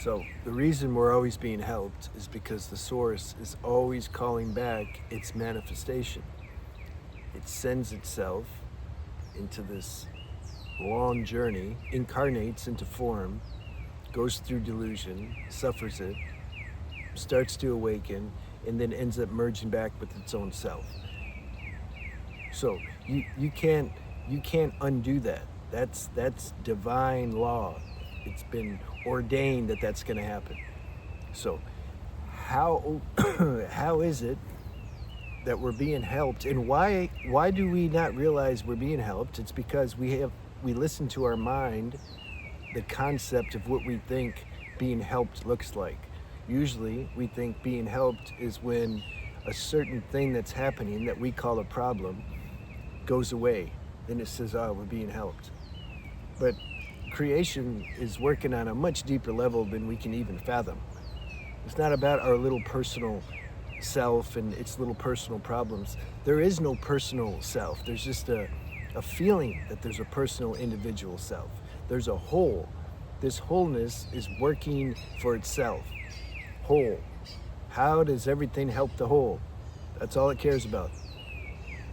So the reason we're always being helped is because the source is always calling back its manifestation. It sends itself into this long journey, incarnates into form, goes through delusion, suffers it, starts to awaken, and then ends up merging back with its own self. So you can't undo that. That's divine law. It's been ordained that that's going to happen. So how how is it that we're being helped, and why do we not realize we're being helped? It's because we listen to our mind, the concept of what we think being helped looks like. Usually we think being helped is when a certain thing that's happening that we call a problem goes away. Then it says, oh, we're being helped. But creation is working on a much deeper level than we can even fathom. It's not about our little personal self and its little personal problems. There is no personal self. There's just a feeling that there's a personal individual self. There's a whole. This wholeness is working for itself. Whole. How does everything help the whole? That's all it cares about.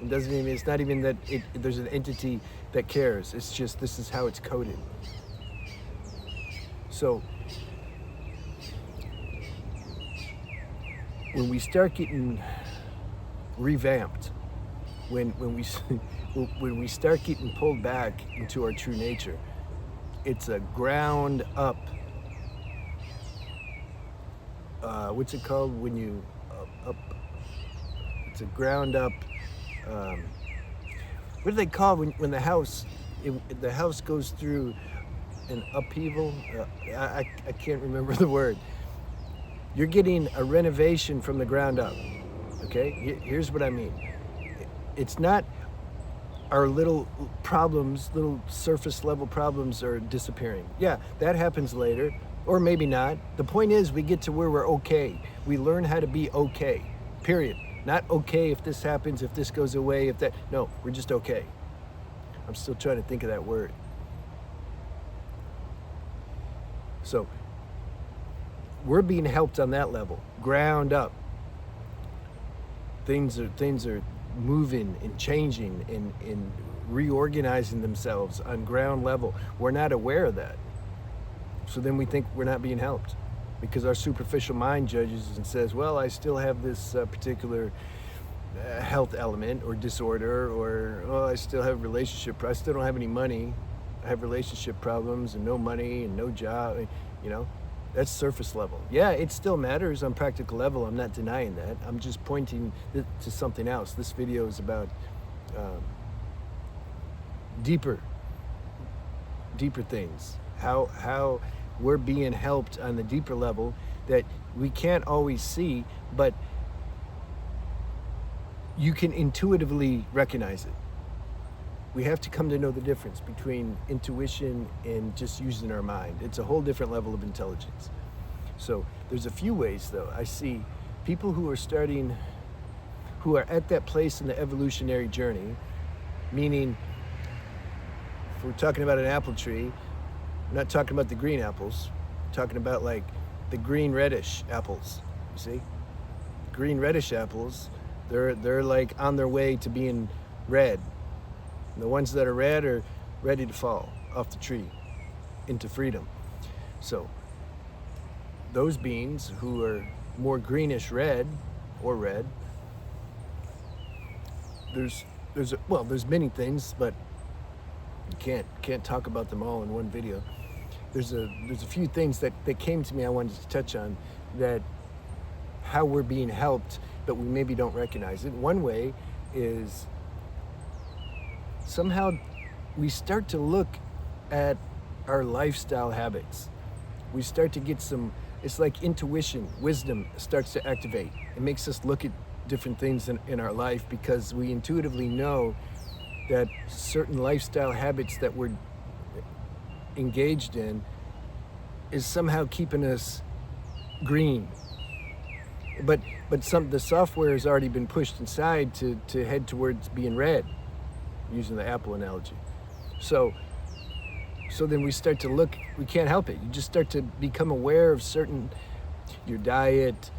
It's not even that there's an entity that cares. It's just, this is how it's coded. So when we start getting revamped, when we start getting pulled back into our true nature, it's a ground up. What's it called when you up? It's a ground up. What do they call when the house goes through an upheaval? I can't remember the word. You're getting a renovation from the ground up. Okay, here's what I mean. It's not our little problems, little surface level problems are disappearing. Yeah, that happens later, or maybe not. The point is, we get to where we're okay. We learn how to be okay, period. Not okay if this happens, if this goes away, if that, no, we're just okay. I'm still trying to think of that word. So we're being helped on that level, ground up. Things are moving and changing and reorganizing themselves on ground level. We're not aware of that. So then we think we're not being helped because our superficial mind judges and says, well, I still have this particular health element or disorder, or, oh, I still have I still don't have any money. I have relationship problems and no money and no job, That's surface level. Yeah, it still matters on practical level. I'm not denying that. I'm just pointing to something else. This video is about deeper things. How we're being helped on the deeper level that we can't always see, but you can intuitively recognize it. We have to come to know the difference between intuition and just using our mind. It's a whole different level of intelligence. So there's a few ways, though. I see people who are at that place in the evolutionary journey, meaning if we're talking about an apple tree, we're not talking about the green apples, we're talking about like the green reddish apples, you see? Green reddish apples, they're like on their way to being red. And the ones that are red are ready to fall off the tree into freedom. So those beings who are more greenish red or red, there's many things, but you can't talk about them all in one video. There's a few things that came to me I wanted to touch on, that how we're being helped, but we maybe don't recognize it. One way is somehow we start to look at our lifestyle habits. We start to get it's like intuition, wisdom starts to activate. It makes us look at different things in our life because we intuitively know that certain lifestyle habits that we're engaged in is somehow keeping us green. But the software has already been pushed inside to head towards being red, using the apple analogy. So So then we start to look, we can't help it. You just start to become aware of your diet,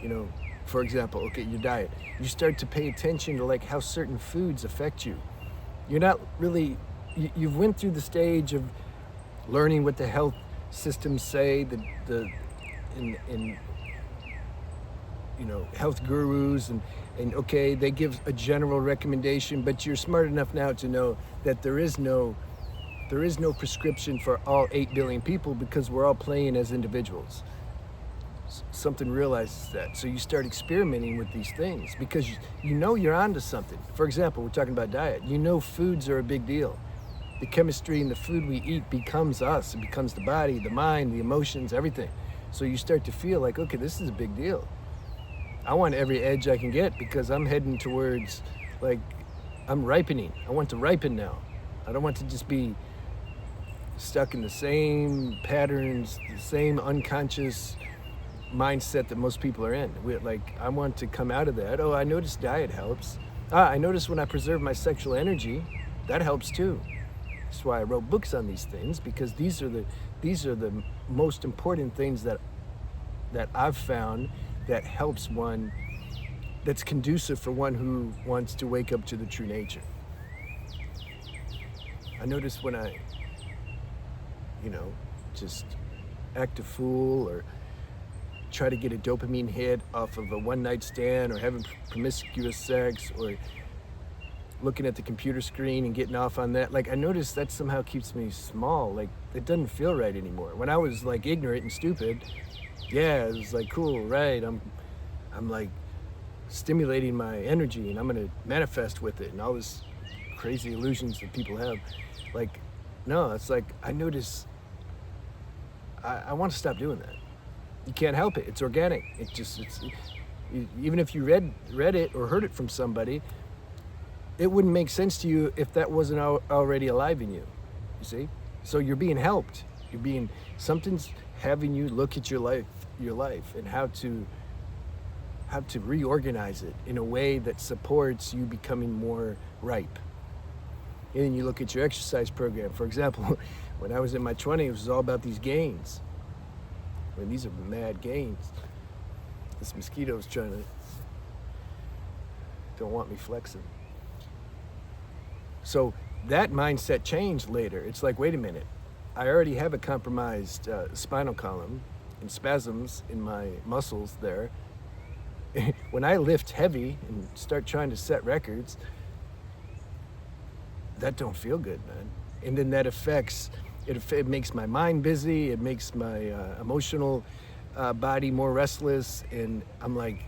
you know, for example, okay, your diet. You start to pay attention to like how certain foods affect you. You're not really, you've went through the stage of learning what the health systems say, in health gurus, and okay, they give a general recommendation, but you're smart enough now to know that there is no prescription for all 8 billion people because we're all playing as individuals. Something realizes that. So you start experimenting with these things because you know you're onto something. For example, we're talking about diet. You know foods are a big deal. The chemistry in the food we eat becomes us. It becomes the body, the mind, the emotions, everything. So you start to feel like, okay, this is a big deal. I want every edge I can get because I'm heading towards, like, I'm ripening. I want to ripen now. I don't want to just be stuck in the same patterns, the same unconscious mindset that most people are in. I want to come out of that. Oh, I notice diet helps. I notice when I preserve my sexual energy, that helps too. That's why I wrote books on these things, because these are the most important things that I've found that helps one, that's conducive for one who wants to wake up to the true nature. I notice when I, just act a fool or try to get a dopamine hit off of a one-night stand or having promiscuous sex or looking at the computer screen and getting off on that, like I notice that somehow keeps me small. Like it doesn't feel right anymore. When I was like ignorant and stupid, yeah, it was like cool, right? I'm like stimulating my energy and I'm gonna manifest with it and all this crazy illusions that people have. Like, no, it's like I notice I want to stop doing that. You can't help it. It's organic. Even if you read it or heard it from somebody, it wouldn't make sense to you if that wasn't already alive in you. You see? So you're being helped. Something's having you look at your life and how to reorganize it in a way that supports you becoming more ripe. And then you look at your exercise program. For example, when I was in my 20s, it was all about these gains. I mean, these are mad gains. This mosquito's don't want me flexing. So that mindset changed later. It's like, wait a minute, I already have a compromised spinal column and spasms in my muscles there. When I lift heavy and start trying to set records, that don't feel good, man. And then that affects, it makes my mind busy, it makes my emotional body more restless, and I'm like,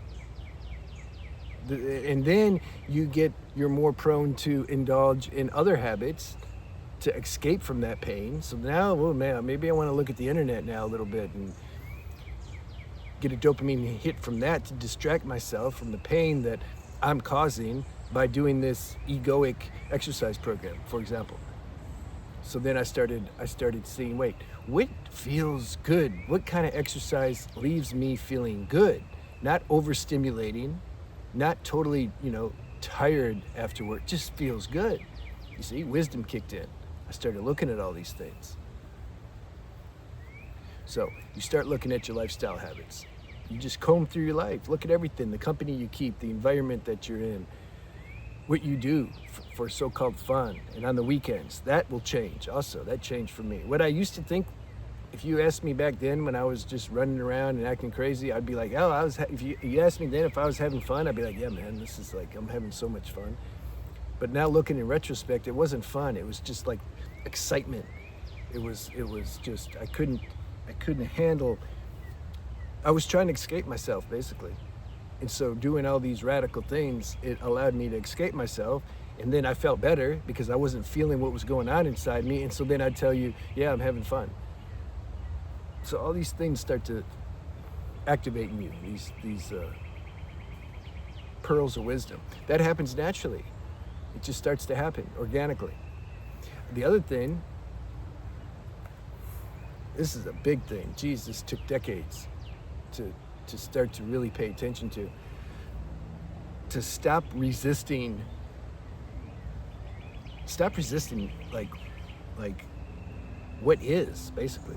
and then you're more prone to indulge in other habits to escape from that pain. So now, oh man, maybe I want to look at the internet now a little bit and get a dopamine hit from that to distract myself from the pain that I'm causing by doing this egoic exercise program, for example. So then I started seeing, wait, what feels good? What kind of exercise leaves me feeling good? Not overstimulating, not totally, tired after work, just feels good. You see, wisdom kicked in. I started looking at all these things. So you start looking at your lifestyle habits. You just comb through your life, look at everything, the company you keep, the environment that you're in, what you do for so-called fun, and on the weekends. That will change also. That changed for me. What I used to think, if you asked me back then when I was just running around and acting crazy, I'd be like, oh, if you asked me then if I was having fun, I'd be like, yeah, man, this is like, I'm having so much fun. But now looking in retrospect, it wasn't fun. It was just like excitement. It was just, I couldn't handle, I was trying to escape myself, basically. And so doing all these radical things, it allowed me to escape myself. And then I felt better because I wasn't feeling what was going on inside me. And so then I'd tell you, yeah, I'm having fun. So all these things start to activate in you, these pearls of wisdom. That happens naturally. It just starts to happen organically. The other thing, this is a big thing. Geez, this took decades to start to really pay attention to stop resisting like what is, basically.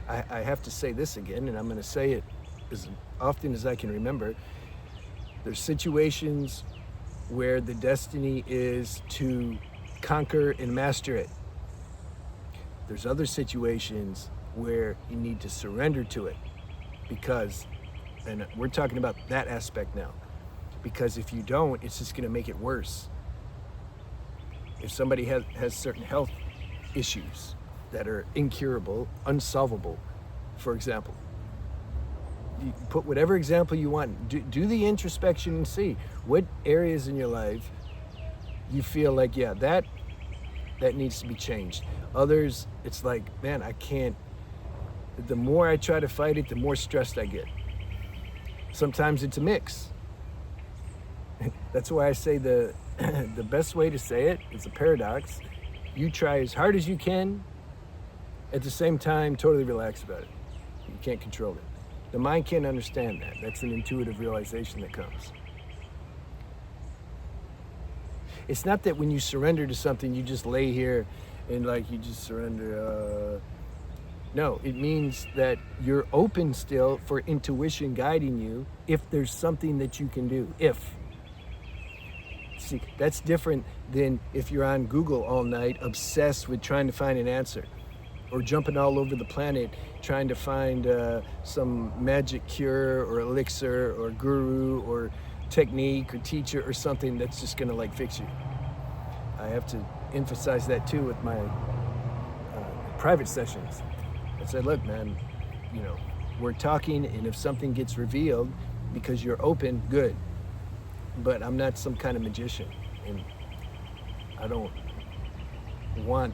I have to say this again, and I'm going to say it as often as I can remember. There's situations where the destiny is to conquer and master it. There's other situations where you need to surrender to it because, and we're talking about that aspect now, because if you don't, it's just going to make it worse. If somebody has certain health issues that are incurable, unsolvable, for example, you put whatever example you want, do the introspection and see what areas in your life you feel like, yeah, that needs to be changed. Others, it's like, man, I can't. The more I try to fight it, the more stressed I get. Sometimes it's a mix. That's why I say the best way to say it is a paradox. You try as hard as you can, at the same time, totally relax about it. You can't control it. The mind can't understand that. That's an intuitive realization that comes. It's not that when you surrender to something, you just lay here and like you just surrender. No, it means that you're open still for intuition guiding you if there's something that you can do. See, that's different than if you're on Google all night, obsessed with trying to find an answer, or jumping all over the planet trying to find some magic cure or elixir or guru or technique or teacher or something that's just gonna like fix you. I have to emphasize that too with my private sessions. I said, look, man, we're talking, and if something gets revealed because you're open, good. But I'm not some kind of magician, and I don't want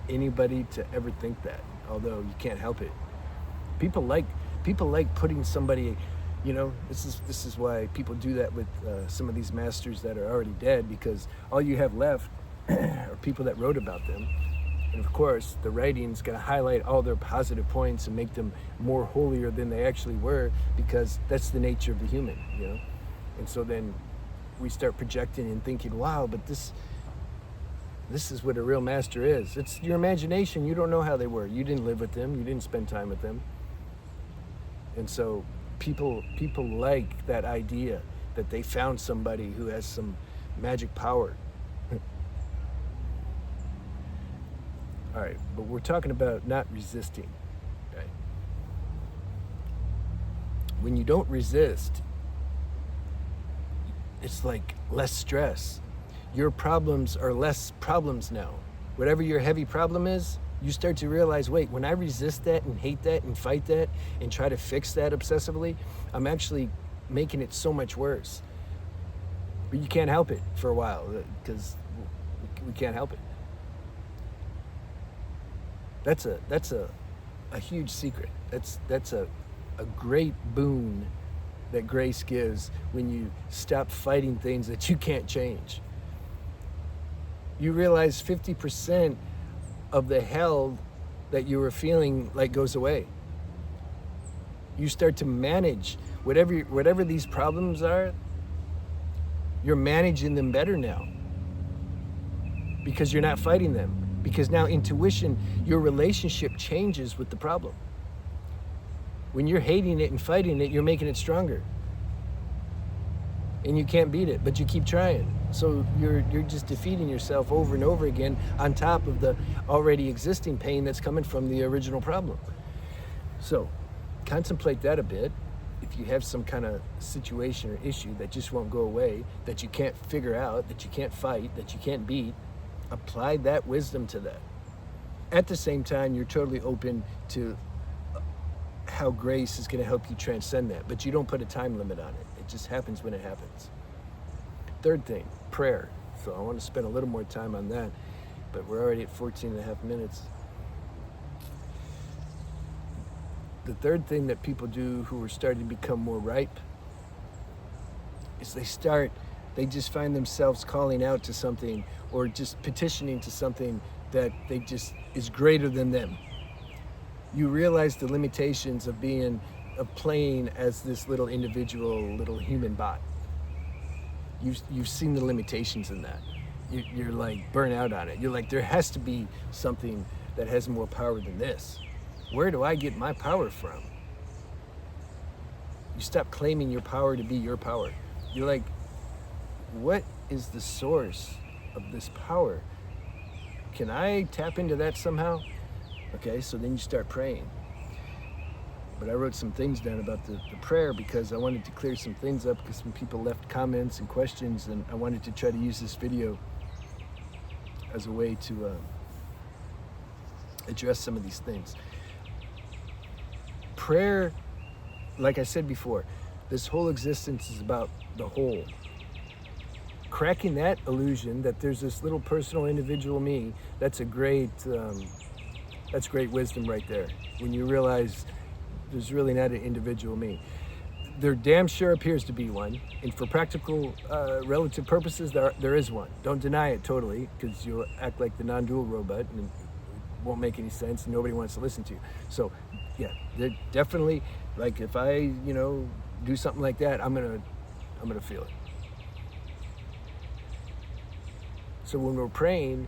anybody to ever think that, although you can't help it. People like putting somebody, this is why people do that with some of these masters that are already dead, because all you have left are people that wrote about them. And of course, the writing's going to highlight all their positive points and make them more holier than they actually were, because that's the nature of the human, And so then we start projecting and thinking, wow, but this is what a real master is. It's your imagination. You don't know how they were. You didn't live with them. You didn't spend time with them. And so people like that idea that they found somebody who has some magic power. All right, but we're talking about not resisting, right? When you don't resist, it's like less stress. Your problems are less problems now. Whatever your heavy problem is, you start to realize, wait, when I resist that and hate that and fight that and try to fix that obsessively, I'm actually making it so much worse. But you can't help it for a while because we can't help it. That's a huge secret. That's a great boon that grace gives when you stop fighting things that you can't change. You realize 50% of the hell that you were feeling like goes away. You start to manage whatever these problems are, you're managing them better now because you're not fighting them. Because now intuition, your relationship changes with the problem. When you're hating it and fighting it, you're making it stronger. And you can't beat it, but you keep trying. So you're just defeating yourself over and over again on top of the already existing pain that's coming from the original problem. So contemplate that a bit. If you have some kind of situation or issue that just won't go away, that you can't figure out, that you can't fight, that you can't beat, apply that wisdom to that. At the same time, you're totally open to how grace is going to help you transcend that, but you don't put a time limit on it. It just happens when it happens. Third thing, prayer. So I want to spend a little more time on that, but we're already at 14 and a half minutes. The third thing that people do who are starting to become more ripe is they just find themselves calling out to something or just petitioning to something that they just is greater than them. You realize the limitations of playing as this little individual, little human bot. You've seen the limitations in that. you're like burnt out on it. You're like, there has to be something that has more power than this. Where do I get my power from? You stop claiming your power to be your power. You're like, what is the source of this power? Can I tap into that somehow? Okay, so then you start praying. But I wrote some things down about the prayer because I wanted to clear some things up, because some people left comments and questions, and I wanted to try to use this video as a way to address some of these things. Prayer, like I said before, this whole existence is about the whole. Cracking that illusion that there's this little personal individual me, that's great wisdom right there. When you realize there's really not an individual me. There damn sure appears to be one, and for practical relative purposes, there is one. Don't deny it totally, because you'll act like the non-dual robot and it won't make any sense and nobody wants to listen to you. So yeah, they're definitely, like, if I do something like that, I'm gonna feel it. So when we're praying,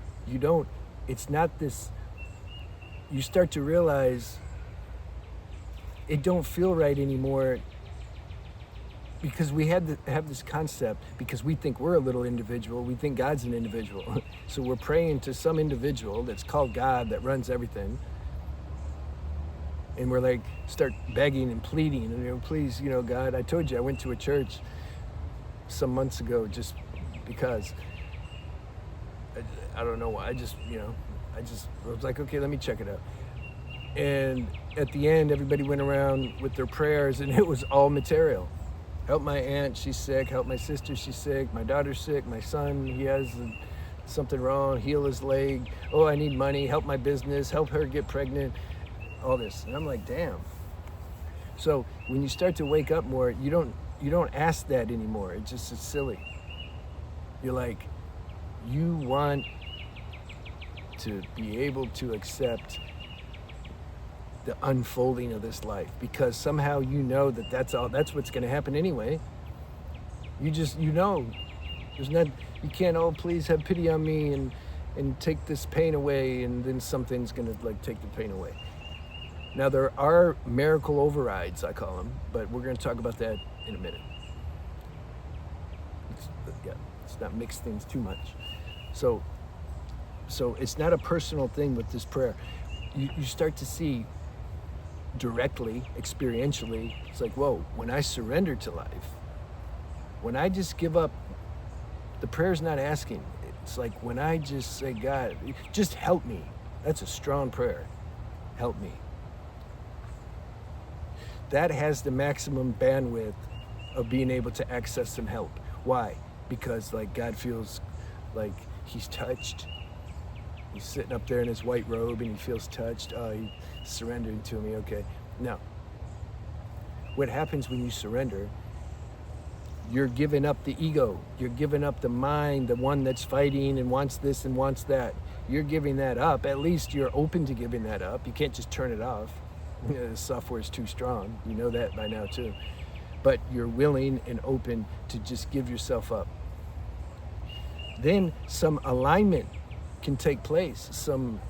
it's not this, you start to realize it don't feel right anymore, because we have this concept, because we think we're a little individual, we think God's an individual. So we're praying to some individual that's called God, that runs everything. And we're like, start begging and pleading, and please, God, I told you I went to a church some months ago just because, I don't know why, I was like, okay, let me check it out. And at the end, everybody went around with their prayers, and it was all material. Help my aunt, she's sick. Help my sister, she's sick. My daughter's sick. My son, he has something wrong. Heal his leg. Oh, I need money. Help my business. Help her get pregnant. All this. And I'm like, damn. So when you start to wake up more, you don't ask that anymore. It's silly. You're like, you want to be able to accept the unfolding of this life, because somehow that's what's going to happen anyway. There's not, you can't, oh please have pity on me and take this pain away, and then something's going to take the pain away. Now there are miracle overrides, I call them, but we're going to talk about that in a minute. Let's not mix things too much. So it's not a personal thing with this prayer. You start to see directly, experientially, it's like, whoa, when I surrender to life, when I just give up, the prayer's not asking. It's like when I just say, God, just help me. That's a strong prayer. Help me. That has the maximum bandwidth of being able to access some help. Why? Because God feels like he's touched. He's sitting up there in his white robe and he feels touched. Oh, he's surrendering to me. Okay. Now, what happens when you surrender? You're giving up the ego. You're giving up the mind, the one that's fighting and wants this and wants that. You're giving that up. At least you're open to giving that up. You can't just turn it off. The software is too strong. You know that by now too. But you're willing and open to just give yourself up. Then some alignment can take place, some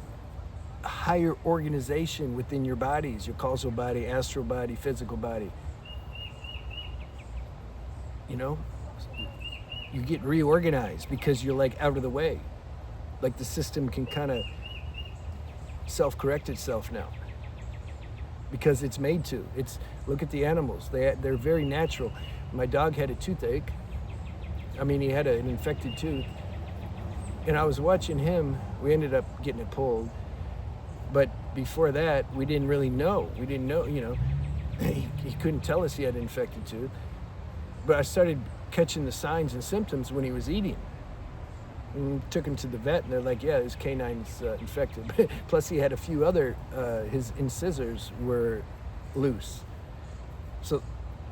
higher organization within your bodies, your causal body, astral body, physical body. You get reorganized because you're out of the way. The system can kind of self-correct itself now because it's made to. Look at the animals. They're very natural. My dog had a toothache. He had an infected tooth. And I was watching him. We ended up getting it pulled. But before that, we didn't really know. We didn't know, he couldn't tell us he had an infected tooth. But I started catching the signs and symptoms when he was eating. And took him to the vet, and they're like, yeah, his canine's infected. Plus he had a few other, his incisors were loose. So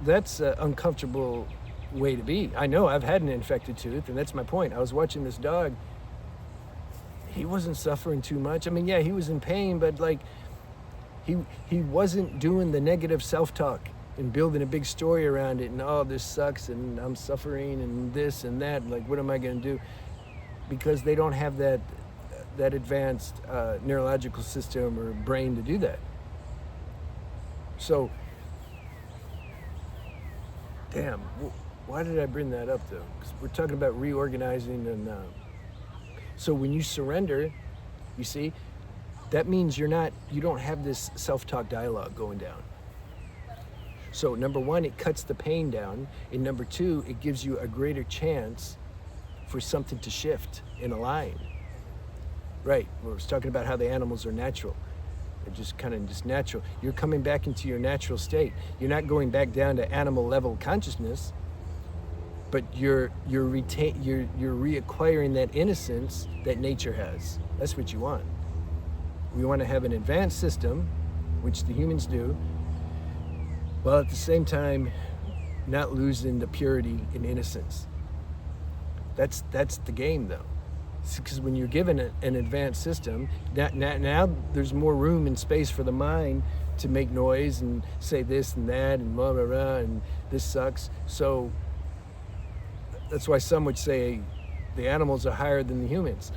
that's an uncomfortable way to be. I know I've had an infected tooth, and that's my point. I was watching this dog. He wasn't suffering too much. Yeah, he was in pain, but he wasn't doing the negative self-talk and building a big story around it, and oh, this sucks, and I'm suffering, and this and that, what am I going to do? because they don't have that advanced neurological system or brain to do that. So, damn, why did I bring that up though? Because we're talking about reorganizing, and so when you surrender, you see, that means you don't have this self-talk dialogue going down. So number one, it cuts the pain down, and number two, it gives you a greater chance for something to shift and align. Right, we was talking about how the animals are natural. They're just kind of just natural. You're coming back into your natural state. You're not going back down to animal level consciousness, but you're reacquiring that innocence that nature has. That's what you want. We want to have an advanced system, which the humans do, while at the same time not losing the purity and innocence. That's the game though. Because when you're given an advanced system, now there's more room and space for the mind to make noise and say this and that and blah, blah, blah, and this sucks. So that's why some would say the animals are higher than the humans.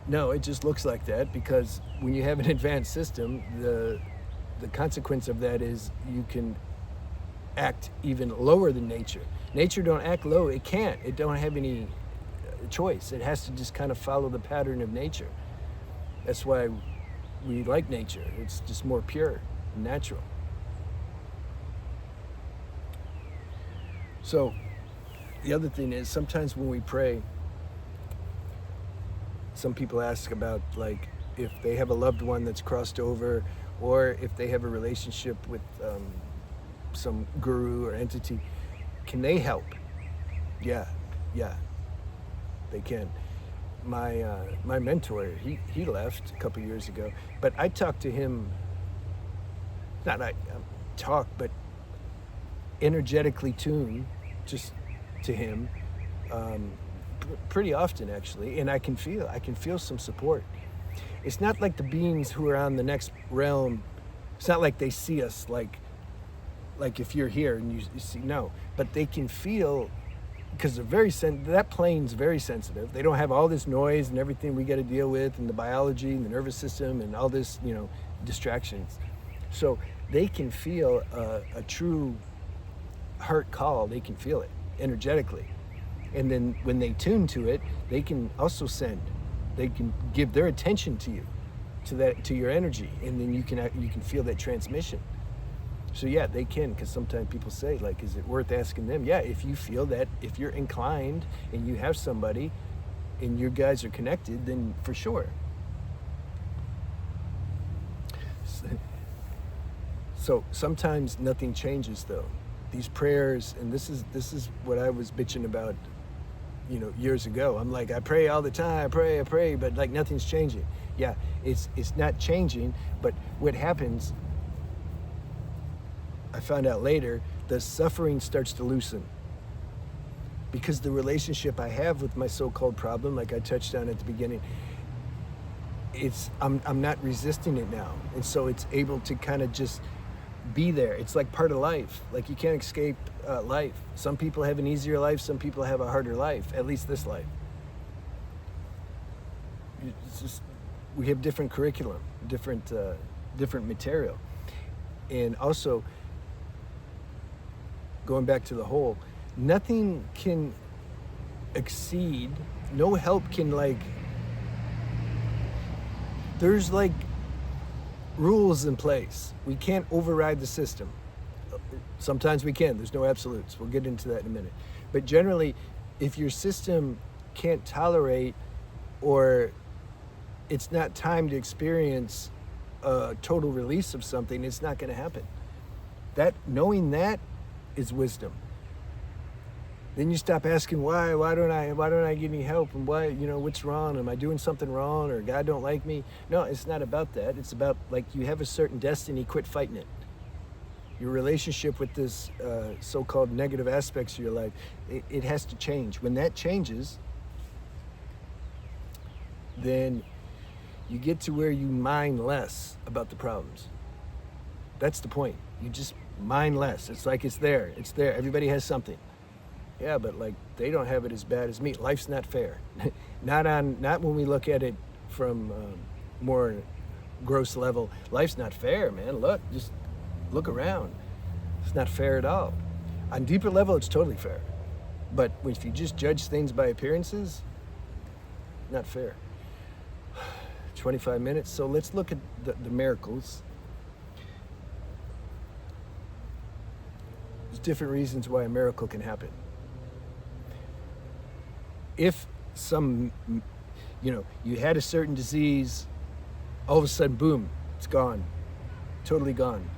No, it just looks like that because when you have an advanced system, the consequence of that is you can act even lower than nature. Nature don't act low. It can't. It don't have any choice. It has to just kind of follow the pattern of nature. That's why we like nature. It's just more pure and natural. So the other thing is sometimes when we pray, some people ask about like if they have a loved one that's crossed over, or if they have a relationship with some guru or entity, can they help? Yeah, they can. My mentor, he left a couple years ago, but I talked to him, but energetically tuned just to him pretty often actually, and I can feel some support. It's not like the beings who are on the next realm, it's not like they see us like if you're here and you see, no, but they can feel, because that plane's very sensitive. They don't have all this noise and everything we got to deal with, and the biology and the nervous system and all this, distractions. So they can feel a true heart call. They can feel it energetically, and then when they tune to it, they can also send. They can give their attention to you, to your energy, and then you can feel that transmission. So yeah, they can, because sometimes people say, like, is it worth asking them? Yeah, if you feel that, if you're inclined and you have somebody and you guys are connected, then for sure. So sometimes nothing changes though. These prayers, and this is what I was bitching about, years ago. I'm like, I pray all the time, I pray, but like nothing's changing. Yeah, it's not changing, but what happens, I found out later, the suffering starts to loosen. Because the relationship I have with my so-called problem, like I touched on at the beginning, I'm not resisting it now. And so it's able to kind of just be there. It's like part of life. Like you can't escape life. Some people have an easier life, some people have a harder life, at least this life. It's just, we have different curriculum, different material. And also, going back to the whole, nothing can exceed, no help can there's rules in place. We can't override the system. Sometimes we can, there's no absolutes. We'll get into that in a minute. But generally, if your system can't tolerate, or it's not time to experience a total release of something, it's not gonna happen. Knowing that is wisdom. Then you stop asking why don't I get any help, and why, what's wrong? Am I doing something wrong, or God don't like me? No, it's not about that. It's about you have a certain destiny, quit fighting it. Your relationship with this so-called negative aspects of your life, it has to change. When that changes, then you get to where you mind less about the problems. That's the point. You just mind less. It's like it's there. Everybody has something. Yeah, but they don't have it as bad as me. Life's not fair. Not when we look at it from more gross level. Life's not fair, man. Look, just look around. It's not fair at all. On deeper level, it's totally fair. But if you just judge things by appearances, not fair. 25 minutes. So let's look at the miracles. There's different reasons why a miracle can happen. If you had a certain disease, all of a sudden, boom, it's gone, totally gone.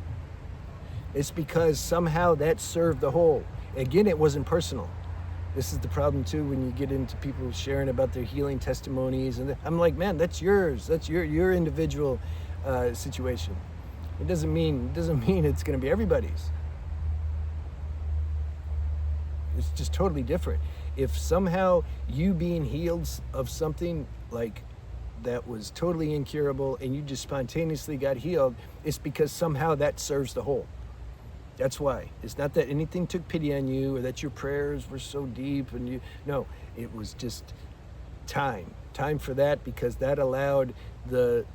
It's because somehow that served the whole. Again, it wasn't personal. This is the problem too when you get into people sharing about their healing testimonies, and I'm like, man, that's yours. That's your individual situation. It doesn't mean it's going to be everybody's. It's just totally different. If somehow you being healed of something like that was totally incurable and you just spontaneously got healed, it's because somehow that serves the whole. That's why. It's not that anything took pity on you or that your prayers were so deep and no, it was just time for that, because that allowed the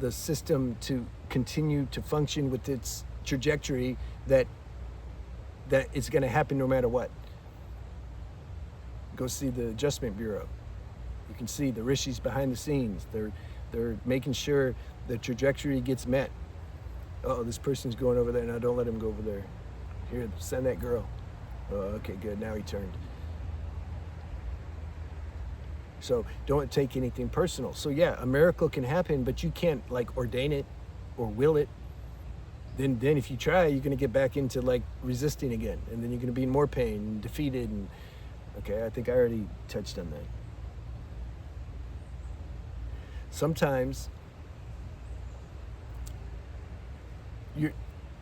system to continue to function with its trajectory that it's going to happen no matter what. Go see the Adjustment Bureau. You can see the rishis behind the scenes. They're making sure the trajectory gets met. Oh, this person's going over there. Now don't let him go over there. Here, send that girl. Oh, okay, good. Now he turned. So don't take anything personal. So yeah, a miracle can happen, but you can't like ordain it or will it. Then if you try, you're going to get back into like resisting again, and then you're going to be in more pain and defeated. And okay, I think I already touched on that. Sometimes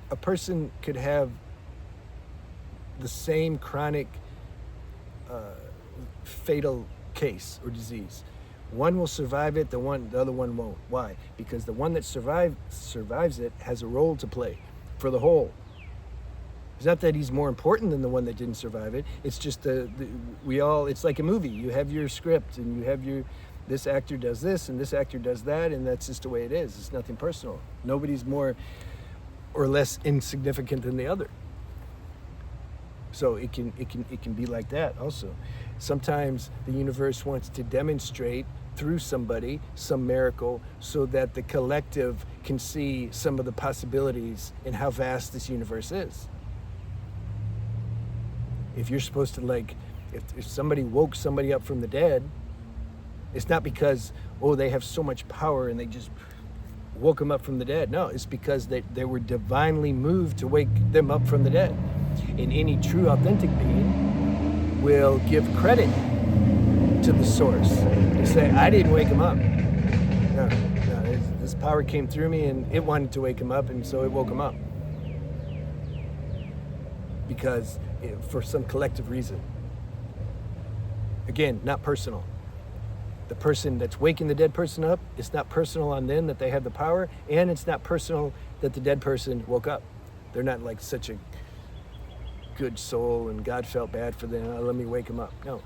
a person could have the same chronic fatal case or disease. One will survive it, the other one won't. Why? Because the one that survives it has a role to play for the whole. It's not that he's more important than the one that didn't survive it. It's just it's like a movie. You have your script and you have this actor does this and this actor does that, and that's just the way it is. It's nothing personal. Nobody's more or less insignificant than the other. So it can be like that also. Sometimes the universe wants to demonstrate through somebody some miracle so that the collective can see some of the possibilities in how vast this universe is. If you're supposed to if somebody woke somebody up from the dead, it's not because, they have so much power and they just woke them up from the dead. No, it's because they were divinely moved to wake them up from the dead. And any true authentic being will give credit to the source. They say, I didn't wake him up. No, this power came through me and it wanted to wake him up, and so it woke him up. Because for some collective reason. Again, not personal. The person that's waking the dead person up, it's not personal on them that they have the power, and it's not personal that the dead person woke up. They're not like such a good soul and God felt bad for them. Let me wake them up. No.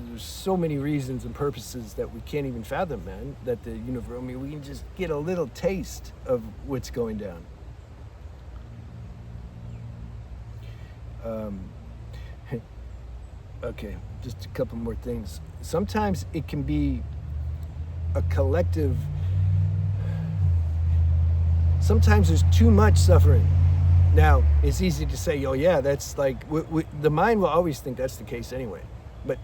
There's so many reasons and purposes that we can't even fathom, man, that the universe, we can just get a little taste of what's going down. Okay, just a couple more things. Sometimes it can be a collective. Sometimes there's too much suffering. Now, it's easy to say, oh yeah, that's like, the mind will always think that's the case anyway, but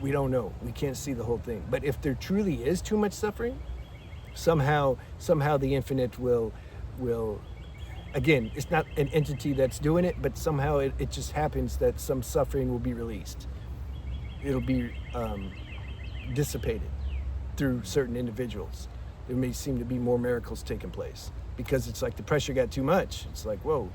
we don't know. We can't see the whole thing. But if there truly is too much suffering, somehow the infinite will again, it's not an entity that's doing it, but somehow it just happens that some suffering will be released. It'll be dissipated through certain individuals. There may seem to be more miracles taking place because it's like the pressure got too much. It's like, whoa.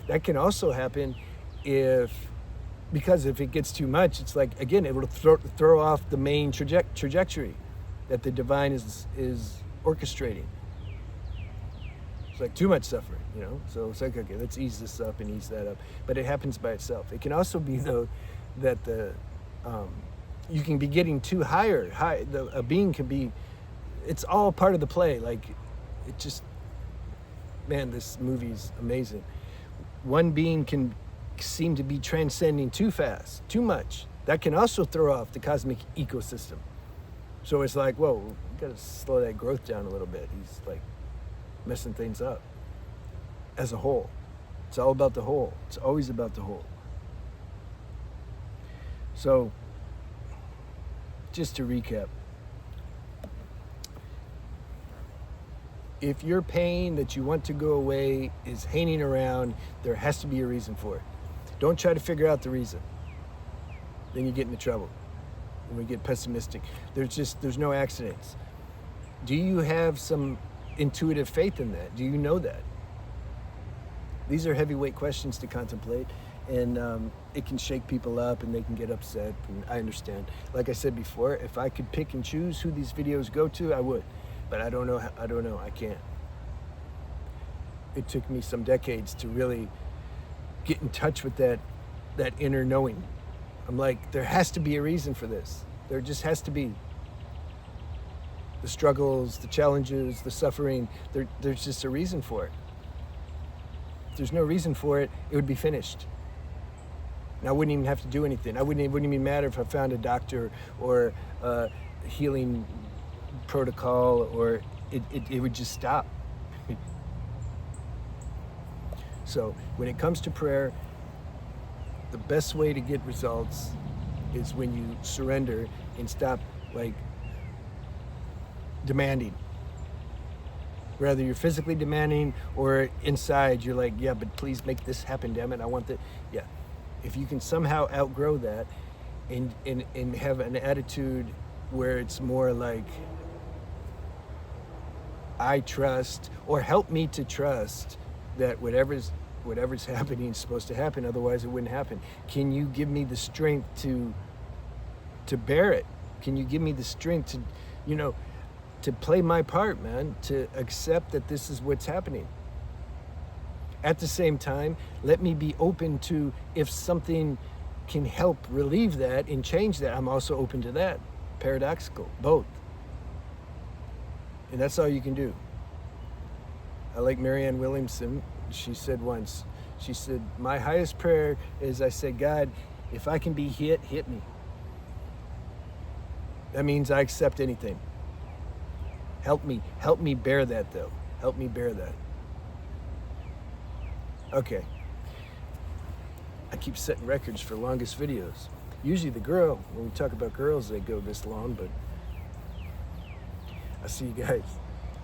That can also happen because if it gets too much, it's like, again, it will throw off the main trajectory that the divine is orchestrating. It's like too much suffering, So it's like, okay, let's ease this up and ease that up. But it happens by itself. It can also be, though, that you can be getting too high. A being can be, it's all part of the play. Like, it just, man, this movie's amazing. One being can seem to be transcending too fast, too much. That can also throw off the cosmic ecosystem. So it's like, whoa, we gotta slow that growth down a little bit. He's like messing things up as a whole. It's all about the whole. It's always about the whole. So, just to recap, if your pain that you want to go away is hanging around, there has to be a reason for it. Don't try to figure out the reason. Then you get into trouble. And we get pessimistic. There's no accidents. Do you have some intuitive faith in that? Do you know that? These are heavyweight questions to contemplate, and it can shake people up and they can get upset, and I understand. Like I said before, if I could pick and choose who these videos go to, I would. But I don't know, I can't. It took me some decades to really get in touch with that inner knowing. I'm like, there has to be a reason for this. There just has to be. The struggles, the challenges, the suffering, there's just a reason for it. If there's no reason for it, it would be finished. And I wouldn't even have to do anything. It wouldn't even matter if I found a doctor or a healing protocol, or it would just stop. So when it comes to prayer, the best way to get results is when you surrender and stop like demanding. Whether you're physically demanding or inside you're like, yeah, but please make this happen, damn it, I want that. Yeah, if you can somehow outgrow that and have an attitude where it's more like, I trust, or help me to trust that whatever's happening is supposed to happen, otherwise it wouldn't happen. Can you give me the strength to bear it? Can you give me the strength to, to play my part, man, to accept that this is what's happening? At the same time, let me be open to, if something can help relieve that and change that, I'm also open to that. Paradoxical, both. And that's all you can do. I like Marianne Williamson. She said once, she said, my highest prayer is, I said, God, if I can be hit me. That means I accept anything. Help me bear that though. Help me bear that. Okay. I keep setting records for longest videos. Usually when we talk about girls, they go this long, but I'll see you guys.